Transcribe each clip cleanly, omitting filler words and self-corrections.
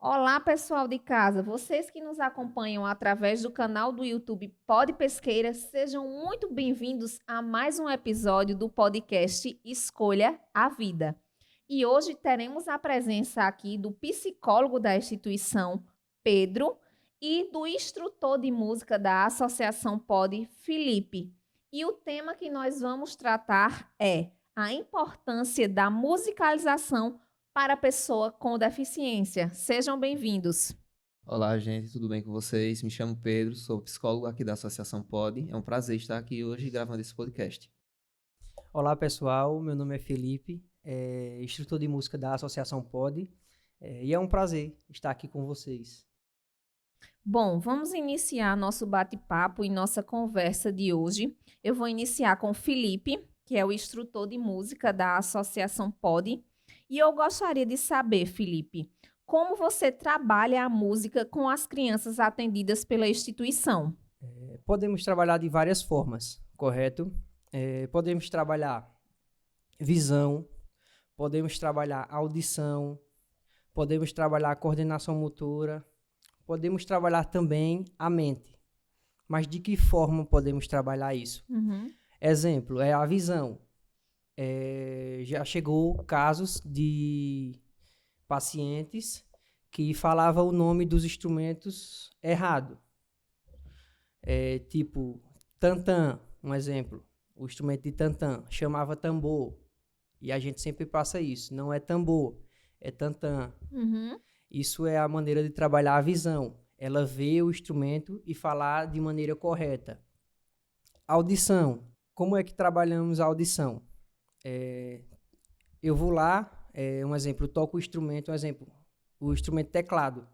Olá, pessoal de casa. Vocês que nos acompanham através do canal do YouTube Pod Pesqueira, sejam muito bem-vindos a mais um episódio do podcast Escolha a Vida. E hoje teremos a presença aqui do psicólogo da instituição, Pedro, e do instrutor de música da Associação Pod, Felipe. E o tema que nós vamos tratar é a importância da musicalização para a pessoa com deficiência. Sejam bem-vindos. Olá, gente, tudo bem com vocês? Me chamo Pedro, sou psicólogo aqui da Associação Pod. É um prazer estar aqui hoje gravando esse podcast. Olá, pessoal. Meu nome é Felipe, instrutor de música da Associação Pod, e é um prazer estar aqui com vocês. Bom, vamos iniciar nosso bate-papo e nossa conversa de hoje. Eu vou iniciar com o Felipe, que é o instrutor de música da Associação Pod. E eu gostaria de saber, Felipe, como você trabalha a música com as crianças atendidas pela instituição? Podemos trabalhar de várias formas, correto? Podemos trabalhar visão, podemos trabalhar audição, podemos trabalhar coordenação motora, podemos trabalhar também a mente. Mas de que forma podemos trabalhar isso? Exemplo, é a visão. Já chegou casos de pacientes que falavam o nome dos instrumentos errado. Tipo, tantã, um exemplo. O instrumento de tantã chamava tambor. E a gente sempre passa isso. Não é tambor, é tantã. Isso é a maneira de trabalhar a visão. Ela vê o instrumento e falar de maneira correta. Audição. Como é que trabalhamos a audição? Eu vou lá, um exemplo, eu toco o instrumento, o instrumento teclado.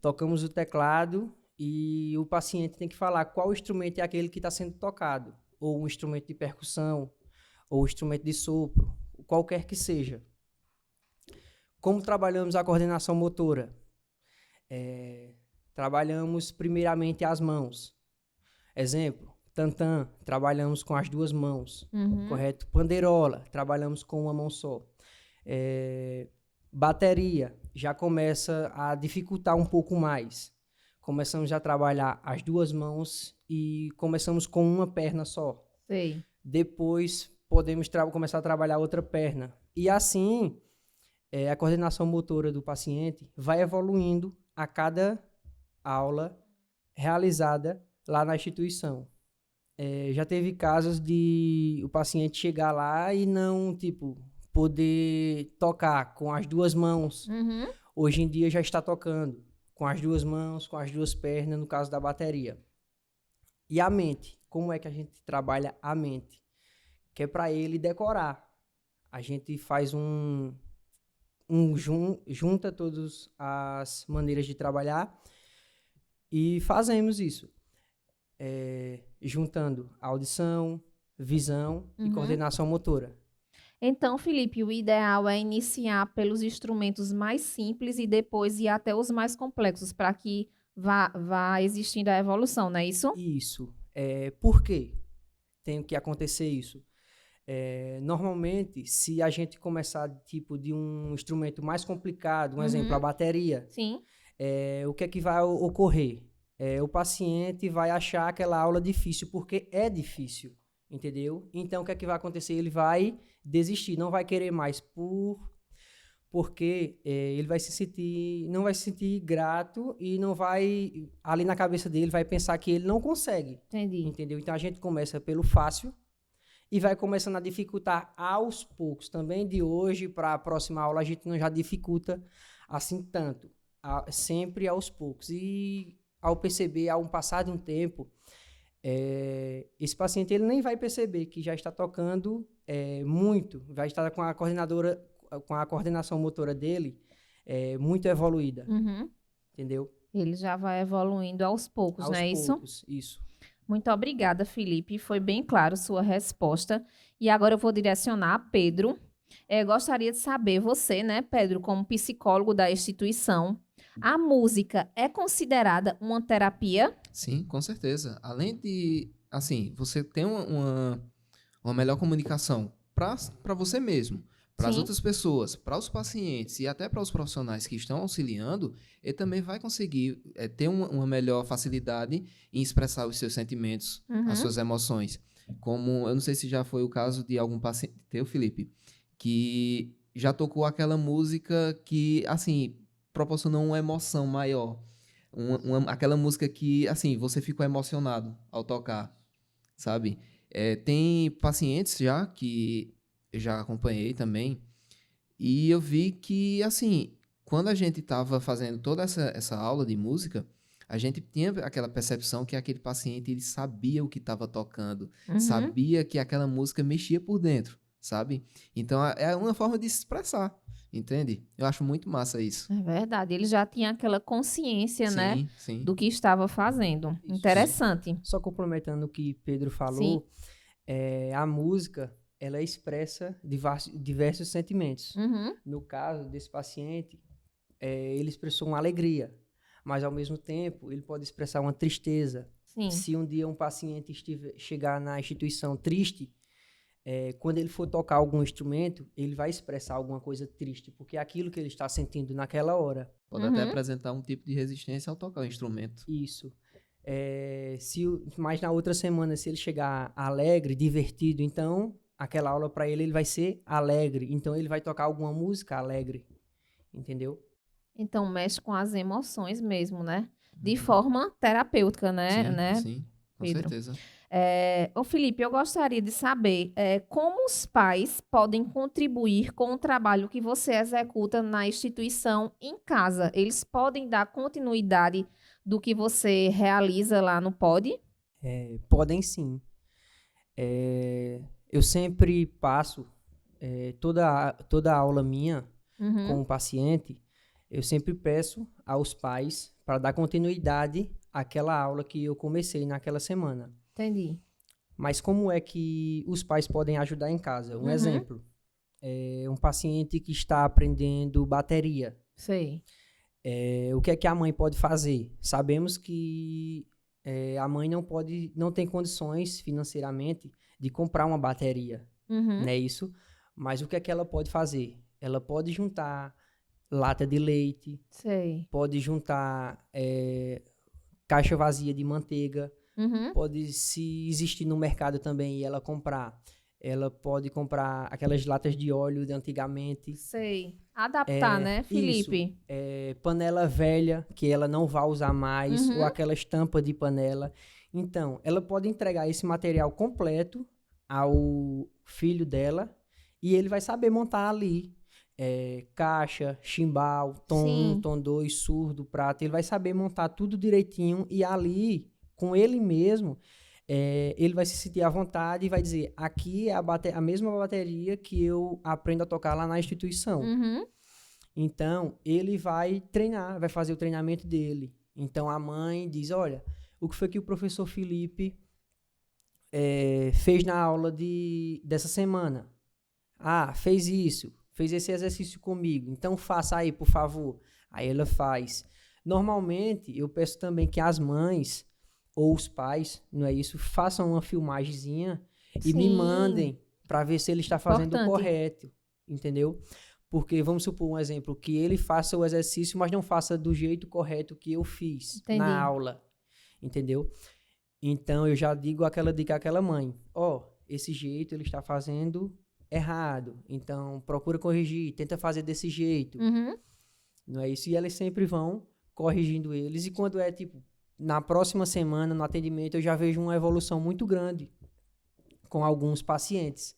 Tocamos o teclado e o paciente tem que falar qual instrumento é aquele que está sendo tocado, ou um instrumento de percussão, ou um instrumento de sopro, qualquer que seja. Como trabalhamos a coordenação motora? Trabalhamos primeiramente as mãos. Exemplo, tantã, trabalhamos com as duas mãos, correto? Panderola, trabalhamos com uma mão só. Bateria, já começa a dificultar um pouco mais. Começamos a trabalhar as duas mãos e começamos com uma perna só. Sei. Depois podemos começar a trabalhar outra perna. E assim, a coordenação motora do paciente vai evoluindo a cada aula realizada lá na instituição. Já teve casos de o paciente chegar lá e não, poder tocar com as duas mãos. Hoje em dia já está tocando com as duas mãos, com as duas pernas, no caso da bateria. E a mente, como é que a gente trabalha a mente? Que é para ele decorar. A gente faz junta todas as maneiras de trabalhar e fazemos isso. Juntando audição, visão e coordenação motora. Então, Felipe, o ideal é iniciar pelos instrumentos mais simples e depois ir até os mais complexos, para que vá existindo a evolução, não é isso? Isso. Por quê tem que acontecer isso? Normalmente, se a gente começar de um instrumento mais complicado, um exemplo, a bateria, Sim. O que é que vai ocorrer? O paciente vai achar aquela aula difícil, porque é difícil, entendeu? Então, o que é que vai acontecer? Ele vai desistir, não vai querer mais, porque ele não vai se sentir grato e não vai, ali na cabeça dele, vai pensar que ele não consegue. Entendi. Entendeu? Então, a gente começa pelo fácil e vai começando a dificultar aos poucos. Também de hoje para a próxima aula, a gente não já dificulta assim tanto, sempre aos poucos. E ao perceber, ao passar de um tempo, esse paciente ele nem vai perceber que já está tocando muito, vai estar com a coordenação motora dele muito evoluída, entendeu? Ele já vai evoluindo aos poucos, não é isso? Aos poucos, isso. Muito obrigada, Felipe. Foi bem claro sua resposta. E agora eu vou direcionar a Pedro. Gostaria de saber, você, né, Pedro, como psicólogo da instituição, a música é considerada uma terapia? Sim, com certeza. Além de, assim, você ter uma melhor comunicação para você mesmo, Para as Sim. outras pessoas, para os pacientes e até para os profissionais que estão auxiliando, ele também vai conseguir ter uma melhor facilidade em expressar os seus sentimentos, as Uhum. suas emoções. Como, eu não sei se já foi o caso de algum paciente teu, Felipe, que já tocou aquela música que, assim, proporcionou uma emoção maior. Aquela música que, assim, você ficou emocionado ao tocar, sabe? Tem pacientes já que eu já acompanhei também, e eu vi que, assim, quando a gente estava fazendo toda essa aula de música, a gente tinha aquela percepção que aquele paciente ele sabia o que estava tocando, Uhum. sabia que aquela música mexia por dentro, sabe? Então é uma forma de se expressar, entende? Eu acho muito massa isso. É verdade. Ele já tinha aquela consciência, né, Sim, sim. do que estava fazendo. Isso. Interessante. Só complementando o que Pedro Sim. falou, a música, ela expressa diversos sentimentos. Uhum. No caso desse paciente, ele expressou uma alegria, mas ao mesmo tempo ele pode expressar uma tristeza. Sim. Se um dia um paciente chegar na instituição triste, quando ele for tocar algum instrumento, ele vai expressar alguma coisa triste, porque é aquilo que ele está sentindo naquela hora. Pode até Uhum. apresentar um tipo de resistência ao tocar o instrumento. Isso. Mas na outra semana, se ele chegar alegre, divertido, então aquela aula para ele vai ser alegre. Então ele vai tocar alguma música alegre, entendeu? Então mexe com as emoções mesmo, né? De forma terapêutica, né, Sim, sim, com Pedro? certeza. Ô Felipe, eu gostaria de saber como os pais podem contribuir com o trabalho que você executa na instituição em casa. Eles podem dar continuidade do que você realiza lá no POD? Podem sim. Eu sempre passo toda a aula minha Uhum. com o paciente, eu sempre peço aos pais para dar continuidade àquela aula que eu comecei naquela semana. Entendi. Mas como é que os pais podem ajudar em casa? Um Uhum. exemplo, um paciente que está aprendendo bateria. Sei. O que é que a mãe pode fazer? Sabemos que a mãe não tem condições financeiramente de comprar uma bateria, Uhum. não é isso? Mas o que é que ela pode fazer? Ela pode juntar lata de leite, Sei. pode juntar caixa vazia de manteiga, Uhum. pode, se existir no mercado também e ela pode comprar aquelas latas de óleo de antigamente. Sei. Adaptar, né, Felipe? Panela velha, que ela não vai usar mais, Uhum. ou aquela estampa de panela. Então, ela pode entregar esse material completo ao filho dela e ele vai saber montar ali caixa, chimbal, tom 1, Sim. tom 2, surdo, prata. Ele vai saber montar tudo direitinho e ali, com ele mesmo, ele vai se sentir à vontade e vai dizer, aqui é a mesma bateria que eu aprendo a tocar lá na instituição. Uhum. Então, ele vai treinar, vai fazer o treinamento dele. Então, a mãe diz, olha, o que foi que o professor Felipe fez na aula dessa semana? Ah, fez isso, fez esse exercício comigo, então faça aí, por favor. Aí ela faz. Normalmente, eu peço também que as mães ou os pais, não é isso, façam uma filmagemzinha e me Sim. mandem para ver se ele está fazendo o Importante. correto, entendeu? Porque, vamos supor um exemplo, que ele faça o exercício, mas não faça do jeito correto que eu fiz Entendi. na aula, entendeu? Então, eu já digo aquela dica àquela mãe, esse jeito ele está fazendo errado, então procura corrigir, tenta fazer desse jeito, Uhum. não é isso? E elas sempre vão corrigindo eles, e quando na próxima semana, no atendimento, eu já vejo uma evolução muito grande com alguns pacientes.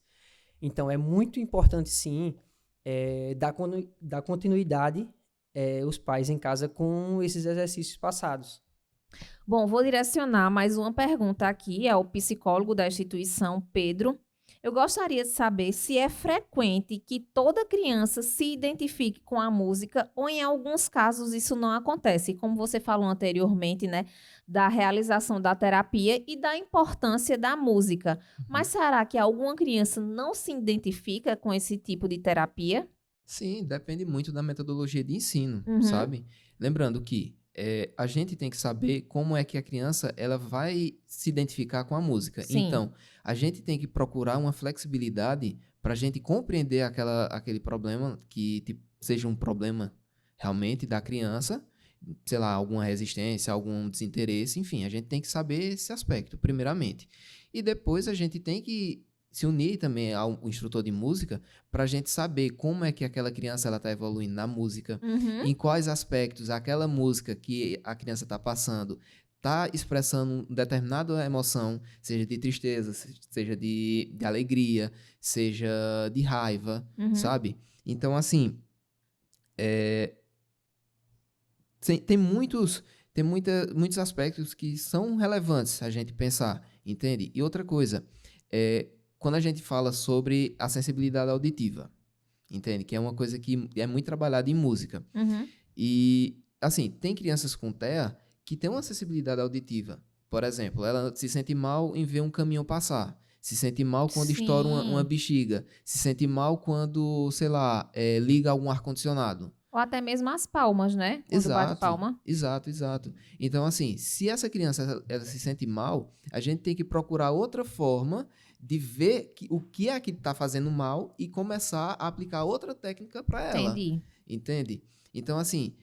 Então, é muito importante, sim, dar continuidade os pais em casa com esses exercícios passados. Bom, vou direcionar mais uma pergunta aqui ao psicólogo da instituição, Pedro. Eu gostaria de saber se é frequente que toda criança se identifique com a música ou, em alguns casos, isso não acontece. Como você falou anteriormente, né, da realização da terapia e da importância da música. Mas será que alguma criança não se identifica com esse tipo de terapia? Sim, depende muito da metodologia de ensino, Uhum. sabe? Lembrando que a gente tem que saber como é que a criança ela vai se identificar com a música. Sim. Então, a gente tem que procurar uma flexibilidade para a gente compreender aquele problema, que tipo, seja um problema realmente da criança, sei lá, alguma resistência, algum desinteresse, enfim, a gente tem que saber esse aspecto, primeiramente. E depois a gente tem que se unir também ao instrutor de música para a gente saber como é que aquela criança está evoluindo na música, Uhum. em quais aspectos aquela música que a criança está passando está expressando determinada emoção, seja de tristeza, seja de alegria, seja de raiva, Uhum. sabe? Então, assim, muitos aspectos que são relevantes a gente pensar, entende? E outra coisa, quando a gente fala sobre a sensibilidade auditiva, entende? Que é uma coisa que é muito trabalhada em música. Uhum. E, assim, tem crianças com TEA que têm uma sensibilidade auditiva. Por exemplo, ela se sente mal em ver um caminhão passar. Se sente mal quando estoura uma Sim. bexiga. Se sente mal quando, sei lá, liga algum ar-condicionado. Ou até mesmo as palmas, né? Quando bate palma. Exato. Então, assim, se essa criança ela se sente mal, a gente tem que procurar outra forma de ver o que é que está fazendo mal e começar a aplicar outra técnica para ela. Entendi. Entende? Então, assim,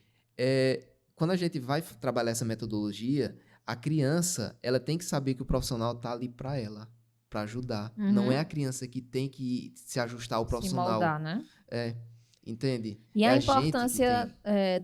quando a gente vai trabalhar essa metodologia, a criança ela tem que saber que o profissional está ali para ela, para ajudar. Uhum. Não é a criança que tem que se ajustar ao Se profissional. moldar, né? Entende? E É a a gente que importância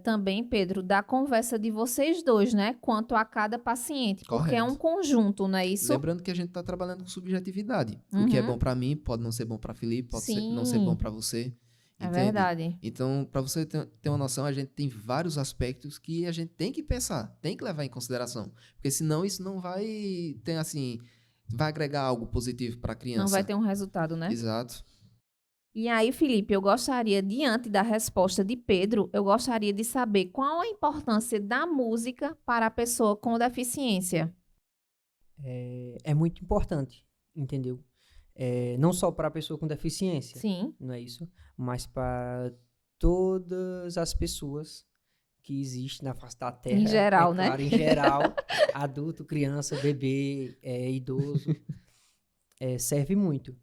também, Pedro, da conversa de vocês dois, né? Quanto a cada paciente. Porque é um Correto. conjunto, não é isso? Lembrando que a gente está trabalhando com subjetividade. O que é Uhum. bom para mim pode não ser bom para Felipe, pode não ser Sim. bom para você. É Entende? verdade. Então, para você ter uma noção, a gente tem vários aspectos que a gente tem que pensar, tem que levar em consideração. Porque senão isso não vai ter, assim, vai agregar algo positivo para a criança. Não vai ter um resultado, né? Exato. E aí, Felipe, eu gostaria, diante da resposta de Pedro, eu gostaria de saber qual a importância da música para a pessoa com deficiência. É muito importante, entendeu? Não só para a pessoa com deficiência, Sim. não é isso? Mas para todas as pessoas que existem na face da Terra. Em geral, né? Claro, em geral, adulto, criança, bebê, idoso, serve muito.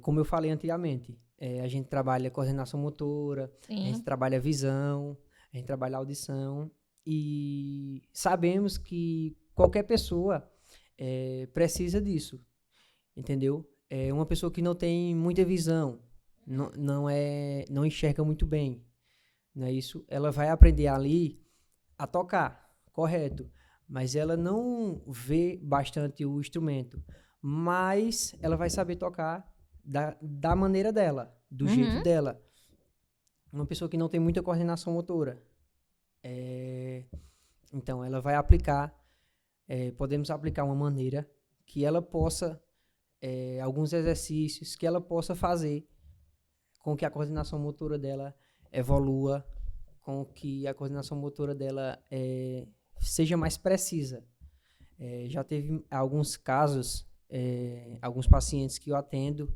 Como eu falei anteriormente, a gente trabalha coordenação motora, a gente Sim. trabalha visão, a gente trabalha audição e sabemos que qualquer pessoa precisa disso, entendeu? Uma pessoa que não tem muita visão, não enxerga muito bem, não é isso? Ela vai aprender ali a tocar, correto, mas ela não vê bastante o instrumento, mas ela vai saber tocar da maneira dela, do Uhum. jeito dela. Uma pessoa que não tem muita coordenação motora, então ela vai aplicar, podemos aplicar uma maneira que ela possa, alguns exercícios que ela possa fazer com que a coordenação motora dela evolua, com que a coordenação motora dela seja mais precisa. Já teve alguns casos, alguns pacientes que eu atendo,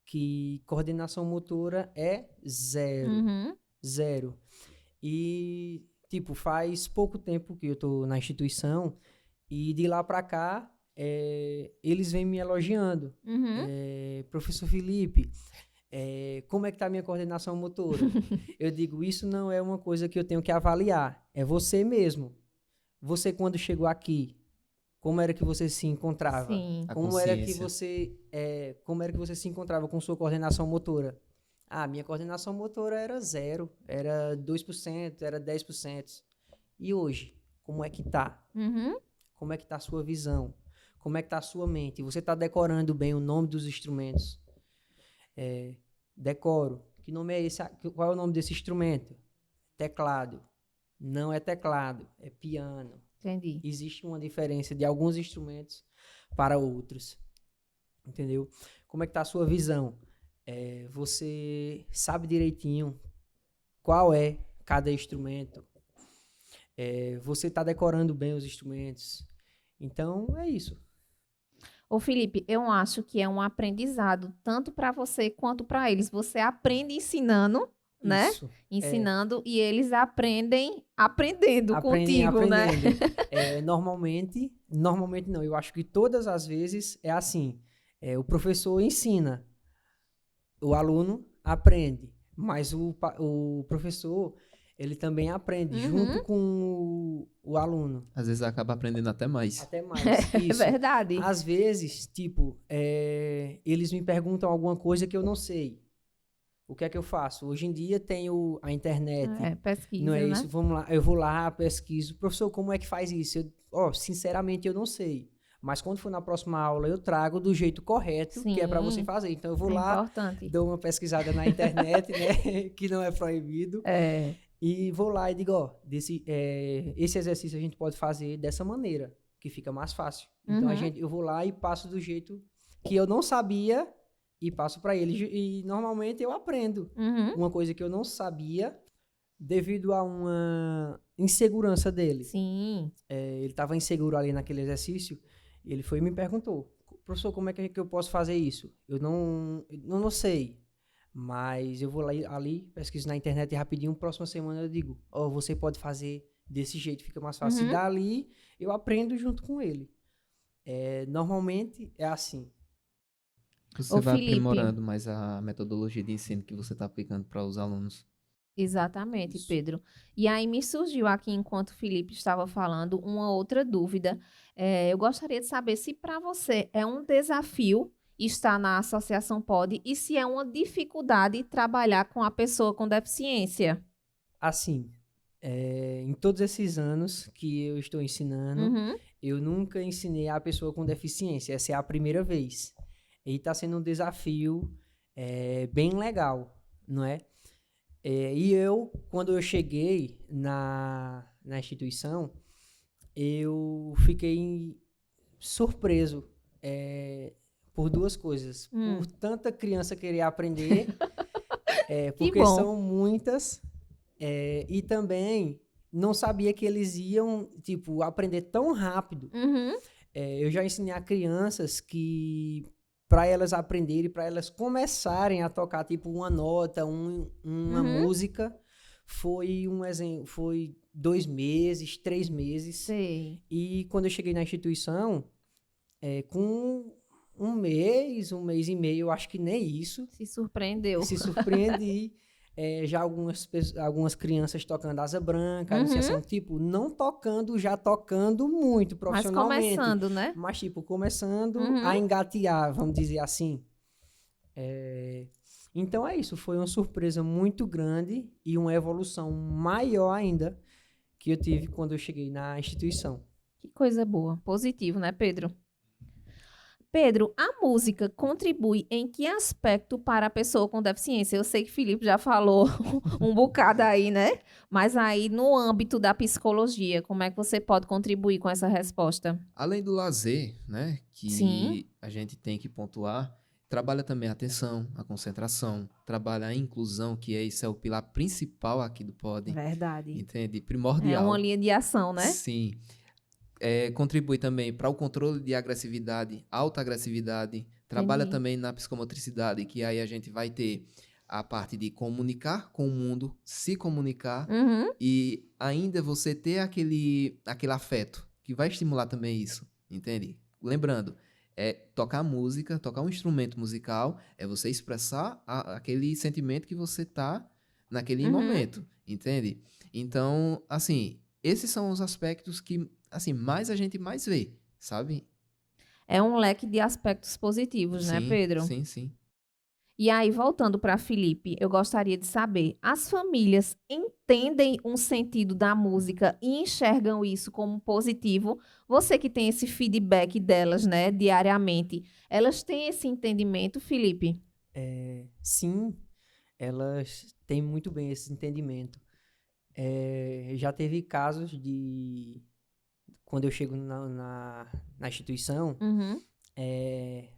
que coordenação motora é zero. Uhum. Zero. E, tipo, faz pouco tempo que eu tô na instituição e de lá pra cá, eles vêm me elogiando. Uhum. Professor Felipe, como é que tá a minha coordenação motora? Eu digo, isso não é uma coisa que eu tenho que avaliar, é você mesmo. Você, quando chegou aqui, como era que você se encontrava? Sim. A Como era que consciência. como era que você se encontrava com sua coordenação motora? Minha coordenação motora era 0, era 2%, era 10%. E hoje, como é que tá? Uhum. Como é que tá a sua visão? Como é que tá a sua mente? Você está decorando bem o nome dos instrumentos? Decoro. Que nome é esse? Qual é o nome desse instrumento? Teclado. Não é teclado, é piano. Entendi. Existe uma diferença de alguns instrumentos para outros. Entendeu? Como é que tá a sua visão? Você sabe direitinho qual é cada instrumento. Você está decorando bem os instrumentos. Então, é isso. Ô, Felipe, eu acho que é um aprendizado tanto para você quanto para eles. Você aprende ensinando, né? Isso. Ensinando e eles aprendendo Aprendem contigo, né? aprendendo. Normalmente não, eu acho que todas as vezes é assim. O professor ensina, o aluno aprende, mas o professor, ele também aprende junto Uhum. com o aluno. Às vezes acaba aprendendo até mais. Até mais. É Isso. verdade. Às vezes, tipo, eles me perguntam alguma coisa que eu não sei. O que é que eu faço? Hoje em dia tenho a internet, não Pesquisa, é né? isso? Vamos lá, eu vou lá, pesquiso. Professor, como é que faz isso? Sinceramente, eu não sei. Mas quando for na próxima aula, eu trago do jeito correto, que é para você Sim, fazer. Então, eu vou é lá, importante. dou uma pesquisada na internet, né? Que não é proibido. É. E vou lá e digo, esse exercício a gente pode fazer dessa maneira, que fica mais fácil. Então, Uhum. eu vou lá e passo do jeito que eu não sabia e passo para ele. E normalmente eu aprendo Uhum. uma coisa que eu não sabia devido a uma insegurança dele. Sim. Ele estava inseguro ali naquele exercício e ele foi e me perguntou, professor, como é que eu posso fazer isso? Eu não sei. Mas eu vou lá ali, pesquiso na internet e rapidinho, próxima semana eu digo, você pode fazer desse jeito, fica mais fácil. Uhum. E dali eu aprendo junto com ele. Normalmente é assim. Você Ô, vai Felipe. aprimorando mais a metodologia de ensino que você está aplicando para os alunos. Exatamente, Isso. Pedro. E aí me surgiu aqui, enquanto o Felipe estava falando, uma outra dúvida. Eu gostaria de saber se para você é um desafio estar na Associação POD e se é uma dificuldade trabalhar com a pessoa com deficiência. Assim, em todos esses anos que eu estou ensinando, Uhum. eu nunca ensinei a pessoa com deficiência. Essa é a primeira vez. E está sendo um desafio bem legal, não é? E quando eu cheguei na instituição, eu fiquei surpreso por duas coisas. Por tanta criança querer aprender, Que porque bom. são muitas, e também não sabia que eles iam, tipo, aprender tão rápido. Uhum. Eu já ensinei a crianças que, para elas aprenderem, para elas começarem a tocar, tipo, uma nota, uma Uhum. música, foi 2 meses, 3 meses. Sei. E quando eu cheguei na instituição, com um mês e meio, eu acho que nem isso, Se surpreendeu. se surpreendi. Já algumas crianças tocando asa branca, iniciação, tipo, não tocando, já tocando muito Mas profissionalmente. começando, né? Mas, tipo, começando Uhum. a engatear, vamos dizer assim. Então é isso, foi uma surpresa muito grande e uma evolução maior ainda que eu tive quando eu cheguei na instituição. Que coisa boa. Positivo, né, Pedro? Pedro, a música contribui em que aspecto para a pessoa com deficiência? Eu sei que Felipe já falou um bocado aí, né? Mas aí, no âmbito da psicologia, como é que você pode contribuir com essa resposta? Além do lazer, né, Sim. que a gente tem que pontuar, trabalha também a atenção, a concentração, trabalha a inclusão, que isso é o pilar principal aqui do POD, Verdade. entende? É Primordial. uma linha de ação, né? Sim. Contribui também para o controle de agressividade, alta agressividade, trabalha Entendi. também na psicomotricidade, que aí a gente vai ter a parte de comunicar com o mundo, se comunicar Uhum. e ainda você ter aquele afeto, que vai estimular também isso, entende? Lembrando, tocar música, tocar um instrumento musical, é você expressar aquele sentimento que você tá naquele Uhum. momento, entende? Então, assim, esses são os aspectos que, assim, mais a gente mais vê, sabe? É um leque de aspectos positivos, né, Sim, Pedro? sim, sim. E aí, voltando para Felipe, eu gostaria de saber: as famílias entendem um sentido da música e enxergam isso como positivo? Você que tem esse feedback delas, né, diariamente, elas têm esse entendimento, Felipe? Sim, elas têm muito bem esse entendimento. Já teve casos de, quando eu chego na instituição, Uhum.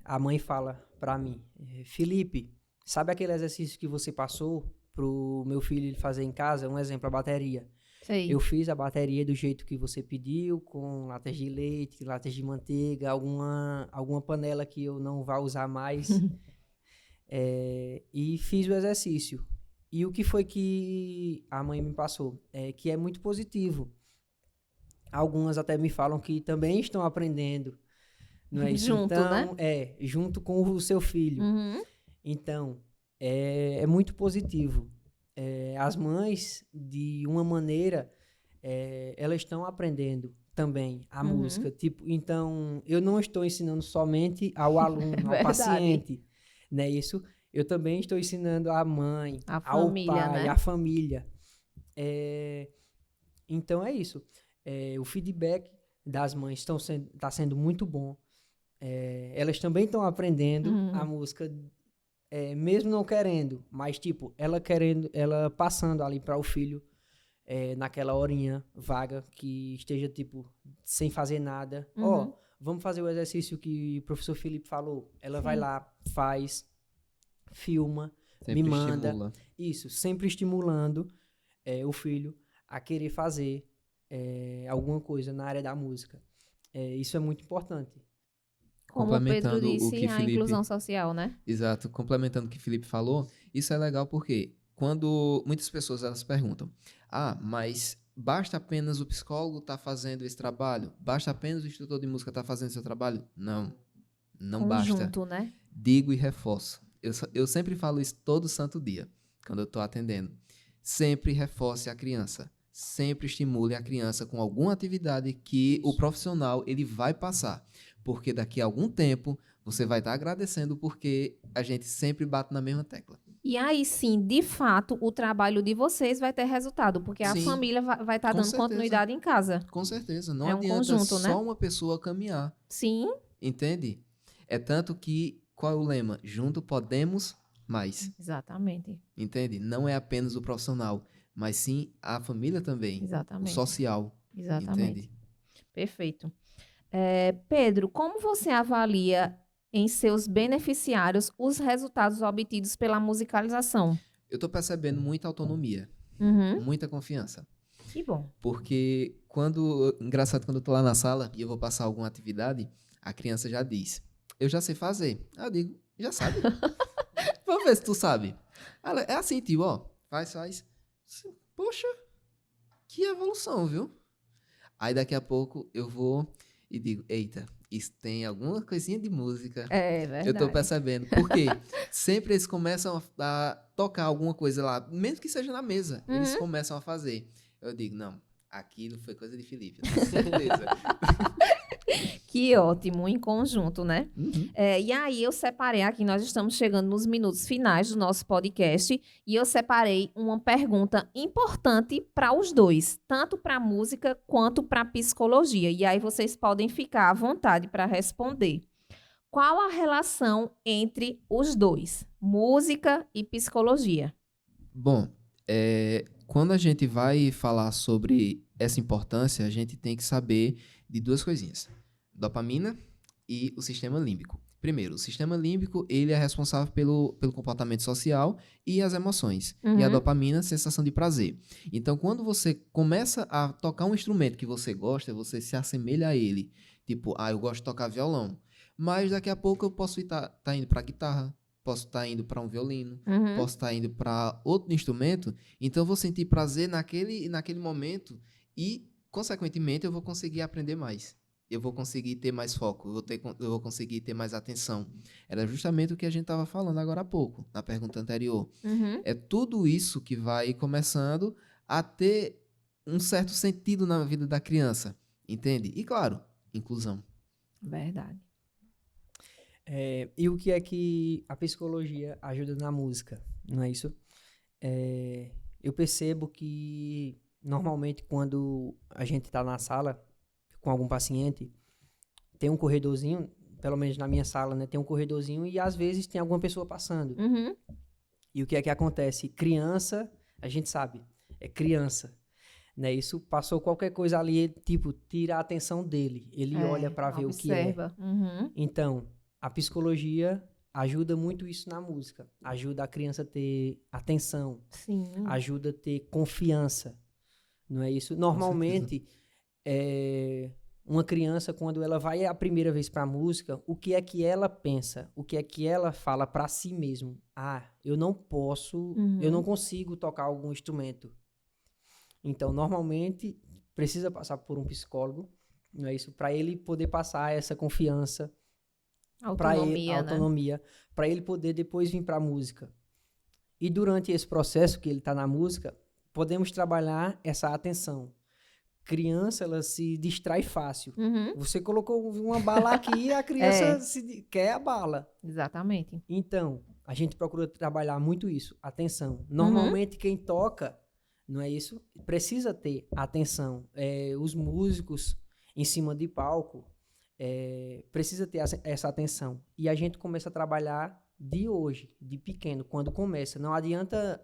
a mãe fala para mim, Felipe, sabe aquele exercício que você passou pro meu filho ele fazer em casa? Um exemplo, a bateria. Sei. Eu fiz a bateria do jeito que você pediu, com latas de leite, latas de manteiga, alguma panela que eu não vá usar mais. E fiz o exercício. E o que foi que a mãe me passou? Que é muito positivo. Algumas até me falam que também estão aprendendo, não é isso? Junto, Então, né? junto com o seu filho. Uhum. Então, é muito positivo. As mães, de uma maneira, elas estão aprendendo também a música. Tipo, então, eu não estou ensinando somente ao aluno, ao Verdade. paciente, né? Isso, eu também estou ensinando à mãe, A ao família, pai, né? à família. Então, é isso. O feedback das mães está sendo muito bom. Elas também estão aprendendo a música, mesmo não querendo, mas tipo, ela querendo, ela passando ali para o filho, naquela horinha vaga que esteja tipo sem fazer nada. Vamos fazer o exercício que o professor Felipe falou. Ela vai lá, faz, filma, Sempre me manda. estimula. Isso, sempre estimulando o filho a querer fazer alguma coisa na área da música. Isso é muito importante. Como o Pedro Complementando o disse, que a Felipe... inclusão social, né? Exato, complementando o que o Felipe falou, isso é legal porque quando muitas pessoas elas perguntam, mas basta apenas o psicólogo estar fazendo esse trabalho? Basta apenas o instrutor de música estar fazendo esse trabalho? Não, não basta. Conjunto, né? Digo e reforço. Eu sempre falo isso todo santo dia, quando eu estou atendendo. Sempre reforce a criança. Sempre estimule a criança com alguma atividade que o profissional ele vai passar. Porque daqui a algum tempo você vai estar agradecendo porque a gente sempre bate na mesma tecla. E aí sim, de fato, o trabalho de vocês vai ter resultado, porque a Sim, família vai estar com dando certeza. continuidade em casa. Com certeza. Não É um adianta conjunto, né? só uma pessoa caminhar. Sim, Entende? É tanto que, qual é o lema? Junto podemos mais. exatamente. Entende? Não é apenas o profissional, mas sim a família também. Exatamente. O social. Exatamente. Entende? Perfeito. Pedro, como você avalia em seus beneficiários os resultados obtidos pela musicalização? Eu tô percebendo muita autonomia, Uhum. muita confiança. Que bom. Porque engraçado, quando eu tô lá na sala e eu vou passar alguma atividade, a criança já diz, eu já sei fazer. Aí eu digo, já sabe? Vamos ver se tu sabe. Ela, é assim, tio, ó, faz. Poxa, que evolução, viu? Aí daqui a pouco eu vou e digo, eita, isso tem alguma coisinha de música. É verdade. Eu tô percebendo. Por quê? Sempre eles começam a tocar alguma coisa lá, mesmo que seja na mesa, eles começam a fazer. Eu digo, não, aquilo foi coisa de Felipe, eu tenho certeza. Que ótimo, em conjunto, né? Uhum. E aí eu separei aqui, nós estamos chegando nos minutos finais do nosso podcast, e eu separei uma pergunta importante para os dois, tanto para a música quanto para a psicologia. E aí vocês podem ficar à vontade para responder. Qual a relação entre os dois, música e psicologia? Bom, quando a gente vai falar sobre essa importância, a gente tem que saber de duas coisinhas. Dopamina e o sistema límbico. Primeiro, o sistema límbico, ele é responsável pelo comportamento social e as emoções. E a dopamina, sensação de prazer. Então, quando você começa a tocar um instrumento que você gosta, você se assemelha a ele. Tipo, eu gosto de tocar violão. Mas daqui a pouco eu posso estar indo para guitarra, posso estar indo para um violino, posso estar indo para outro instrumento. Então, eu vou sentir prazer naquele momento e, consequentemente, eu vou conseguir aprender mais. Eu vou conseguir ter mais foco, eu vou conseguir ter mais atenção. Era justamente o que a gente estava falando agora há pouco, na pergunta anterior. É tudo isso que vai começando a ter um certo sentido na vida da criança, entende? E, claro, inclusão. Verdade. E o que é que a psicologia ajuda na música, não é isso? Eu percebo que, normalmente, quando a gente está na sala com algum paciente, tem um corredorzinho, pelo menos na minha sala, né? Tem um corredorzinho e, às vezes, tem alguma pessoa passando. E o que é que acontece? Criança, a gente sabe, é criança. Né? Isso passou qualquer coisa ali, tipo, tira a atenção dele. Ele olha para ver o que é. Então, a psicologia ajuda muito isso na música. Ajuda a criança a ter atenção. Sim. Ajuda a ter confiança. Não é isso? Normalmente, uma criança, quando ela vai a primeira vez para a música, o que é que ela pensa? O que é que ela fala para si mesmo? Eu não posso, eu não consigo tocar algum instrumento. Então, normalmente, precisa passar por um psicólogo, não é isso? Para ele poder passar essa confiança, autonomia, para ele poder depois vir para a música. E durante esse processo que ele está na música, podemos trabalhar essa atenção. Criança, ela se distrai fácil. Você colocou uma bala aqui e a criança quer a bala. Exatamente. Então, a gente procura trabalhar muito isso, atenção. Normalmente, quem toca, não é isso? Precisa ter atenção. Os músicos em cima de palco, precisa ter essa atenção. E a gente começa a trabalhar de hoje, de pequeno, quando começa. Não adianta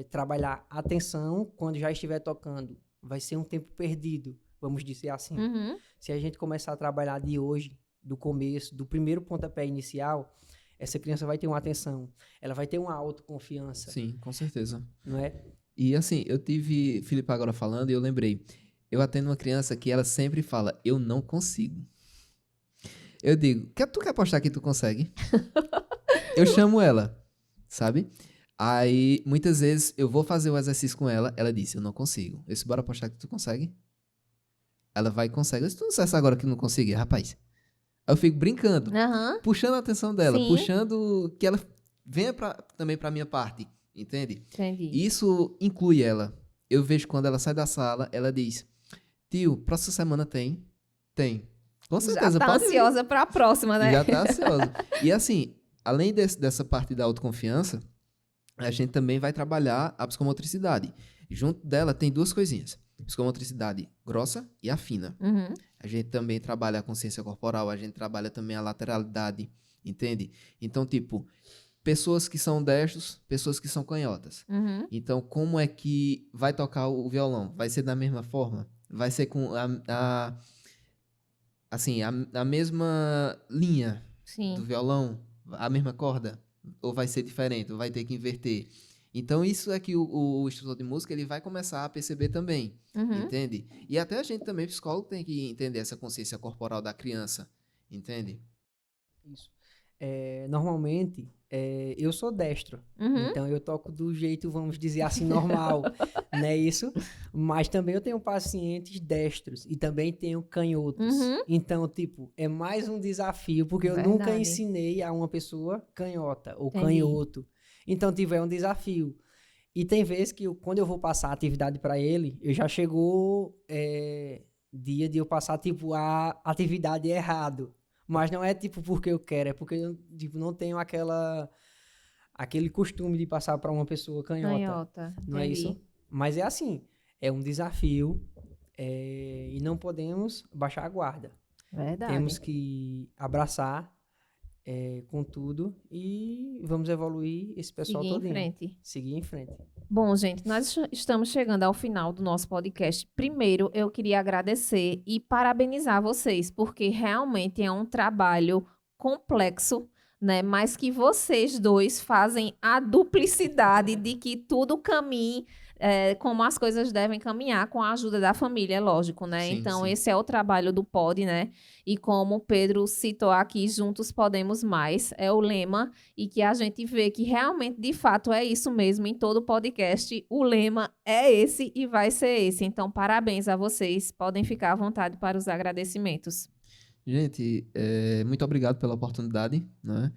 trabalhar atenção quando já estiver tocando. Vai ser um tempo perdido, vamos dizer assim. Se a gente começar a trabalhar de hoje, do começo, do primeiro pontapé inicial, essa criança vai ter uma atenção, ela vai ter uma autoconfiança. Sim, com certeza. Não é? E assim, eu tive Felipe agora falando e eu lembrei. Eu atendo uma criança que ela sempre fala, eu não consigo. Eu digo, tu quer apostar que tu consegue? Eu chamo ela, sabe? Aí, muitas vezes, eu vou fazer o exercício com ela, ela disse, eu não consigo. Eu disse, bora apostar que tu consegue? Ela vai e consegue. Eu disse, tu não dissesse agora que não consegue, rapaz. Aí eu fico brincando, puxando a atenção dela, puxando que ela venha também pra minha parte, entende? Entendi. Isso inclui ela. Eu vejo quando ela sai da sala, ela diz, tio, próxima semana tem? Tem. Com certeza, já tá pode ansiosa pra próxima, né? Já tá ansiosa. E assim, além dessa parte da autoconfiança, a gente também vai trabalhar a psicomotricidade. Junto dela tem duas coisinhas. Psicomotricidade grossa e a fina. A gente também trabalha a consciência corporal, a gente trabalha também a lateralidade, entende? Então, tipo, pessoas que são destros, pessoas que são canhotas. Então, como é que vai tocar o violão? Vai ser da mesma forma? Vai ser com a mesma linha do violão? A mesma corda? Ou vai ser diferente? Ou vai ter que inverter? Então, isso é que o instrutor de música ele vai começar a perceber também, entende? E até a gente também, psicólogo, tem que entender essa consciência corporal da criança, entende? Isso. Normalmente, eu sou destro, então eu toco do jeito, vamos dizer assim, normal, não é isso? Mas também eu tenho pacientes destros e também tenho canhotos. Então, tipo, é mais um desafio, porque eu nunca ensinei a uma pessoa canhota ou canhoto. Então, tipo, é um desafio. E tem vezes que quando eu vou passar a atividade para ele, eu já chegou dia de eu passar, tipo, a atividade errado. Mas não é, tipo, porque eu quero, é porque eu, tipo, não tenho aquele costume de passar para uma pessoa canhota. Não é isso? Mas é assim, é um desafio e não podemos baixar a guarda. Verdade. Temos que abraçar com tudo e vamos evoluir esse pessoal todinho. Seguir em frente. Bom, gente, nós estamos chegando ao final do nosso podcast. Primeiro, eu queria agradecer e parabenizar vocês, porque realmente é um trabalho complexo, né? Mas que vocês dois fazem a duplicidade de que tudo caminhe como as coisas devem caminhar com a ajuda da família, é lógico, né? Sim, então, sim. esse é o trabalho do POD, né? E como o Pedro citou aqui, juntos podemos mais, é o lema, e que a gente vê que realmente, de fato, é isso mesmo. Em todo podcast, o lema é esse e vai ser esse. Então, parabéns a vocês. Podem ficar à vontade para os agradecimentos. Gente, muito obrigado pela oportunidade, né?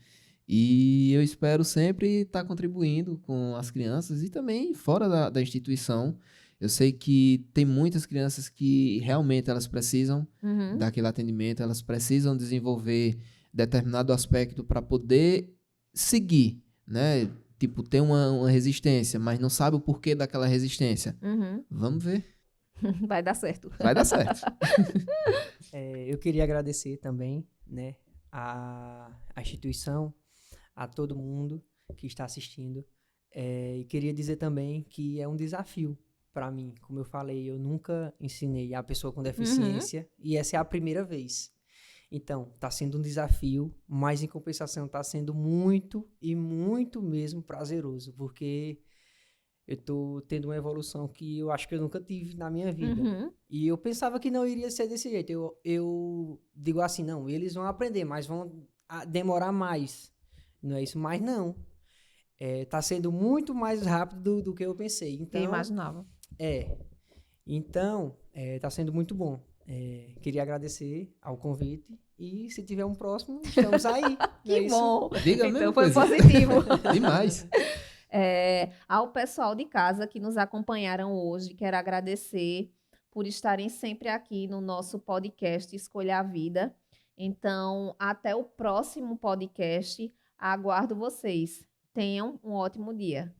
E eu espero sempre estar contribuindo com as crianças e também fora da instituição. Eu sei que tem muitas crianças que realmente elas precisam daquele atendimento, elas precisam desenvolver determinado aspecto para poder seguir, né? Tipo, ter uma resistência, mas não sabe o porquê daquela resistência. Vamos ver. Vai dar certo. Vai dar certo. Eu queria agradecer também, né, a instituição, a todo mundo que está assistindo. E queria dizer também que é um desafio para mim. Como eu falei, eu nunca ensinei a pessoa com deficiência e essa é a primeira vez. Então, está sendo um desafio, mas em compensação está sendo muito e muito mesmo prazeroso, porque eu tô tendo uma evolução que eu acho que eu nunca tive na minha vida. Uhum. E eu pensava que não iria ser desse jeito. Eu digo assim, não, eles vão aprender, mas vão demorar mais. Não é isso? Mas não. Tá sendo muito mais rápido do que eu pensei. Eu Então, imaginava. Então, tá sendo muito bom. Queria agradecer ao convite e se tiver um próximo, estamos aí. Não é Que isso? bom! Diga a Então mesma foi coisa. positivo. Demais. Ao pessoal de casa que nos acompanharam hoje, quero agradecer por estarem sempre aqui no nosso podcast Escolha a Vida. Então, até o próximo podcast. Aguardo vocês. Tenham um ótimo dia.